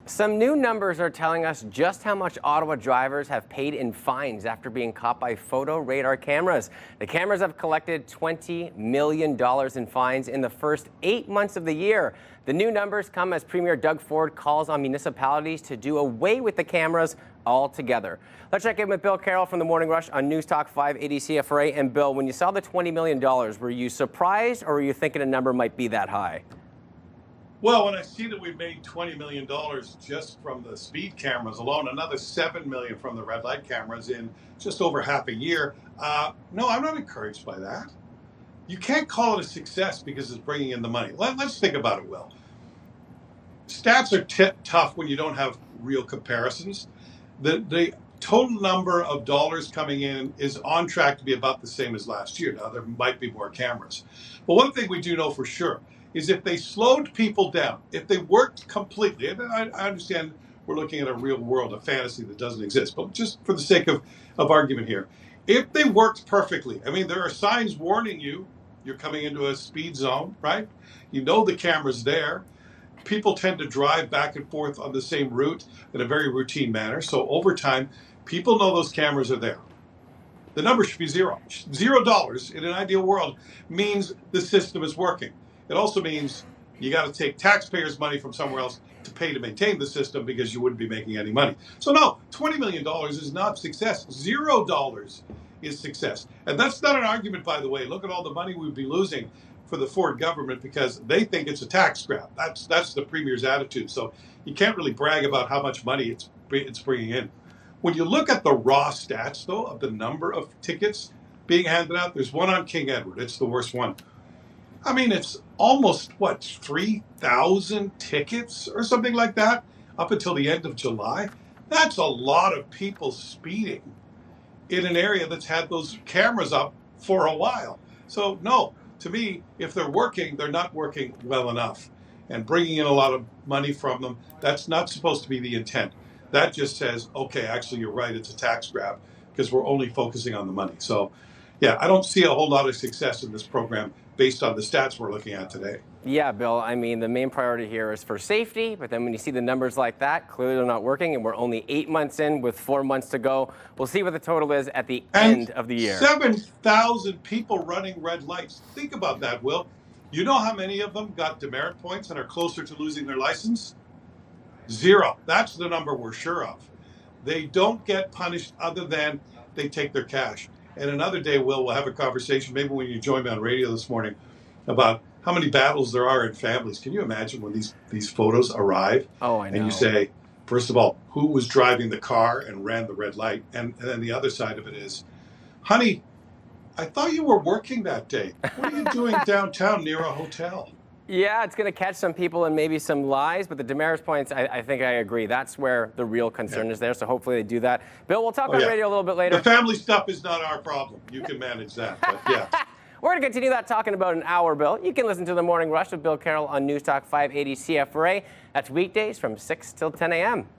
Some new numbers are telling us just how much Ottawa drivers have paid in fines after being caught by photo radar cameras. The cameras have collected $20 million in fines in the first 8 months of the year. The new numbers come as Premier Doug Ford calls on municipalities to do away with the cameras altogether. Let's check in with Bill Carroll from the Morning Rush on News Talk 580 CFRA. And Bill, when you saw the $20 million, were you surprised or were you thinking a number might be that high? Well, when I see that we've made $20 million just from the speed cameras alone, another $7 million from the red light cameras in just over half a year, no, I'm not encouraged by that. You can't call it a success because it's bringing in the money. Let's think about it, Will. Stats are tough when you don't have real comparisons. The total number of dollars coming in is on track to be about the same as last year. Now, there might be more cameras. But one thing we do know for sure is if they slowed people down, if they worked completely, and I understand we're looking at a real world, a fantasy that doesn't exist, but just for the sake of argument here, if they worked perfectly, I mean, there are signs warning you, you're coming into a speed zone, right? You know the camera's there. People tend to drive back and forth on the same route in a very routine manner. So over time, people know those cameras are there. The number should be zero. $0 in an ideal world means the system is working. It also means you got to take taxpayers' money from somewhere else to pay to maintain the system because you wouldn't be making any money. So no, $20 million is not success. $0 is success. And that's not an argument, by the way. Look at all the money we'd be losing for the Ford government because they think it's a tax grab. That's the Premier's attitude. So you can't really brag about how much money it's bringing in. When you look at the raw stats, though, of the number of tickets being handed out, there's one on King Edward. It's the worst one. I mean, it's almost, 3,000 tickets or something like that up until the end of July? That's a lot of people speeding in an area that's had those cameras up for a while. So, no, to me, if they're working, they're not working well enough. And bringing in a lot of money from them, that's not supposed to be the intent. That just says, okay, actually, you're right, it's a tax grab because we're only focusing on the money. So, yeah, I don't see a whole lot of success in this program based on the stats we're looking at today. Yeah, Bill, I mean, the main priority here is for safety, but then when you see the numbers like that, clearly they're not working, and we're only 8 months in with 4 months to go. We'll see what the total is at the end of the year. 7,000 people running red lights. Think about that, Will. You know how many of them got demerit points and are closer to losing their license? 0. That's the number we're sure of. They don't get punished other than they take their cash. And another day, Will, we'll have a conversation, maybe when you join me on radio this morning, about how many battles there are in families. Can you imagine when these photos arrive? Oh, I know. And you say, first of all, who was driving the car and ran the red light? And then the other side of it is, honey, I thought you were working that day. What are you doing downtown near a hotel? Yeah, it's going to catch some people and maybe some lies, but the demerits points, I think I agree. That's where the real concern is there, so hopefully they do that. Bill, we'll talk on radio a little bit later. The family stuff is not our problem. You can manage that, but yeah. We're going to continue that talk in about an hour, Bill. You can listen to The Morning Rush with Bill Carroll on News Talk 580 CFRA. That's weekdays from 6 till 10 a.m.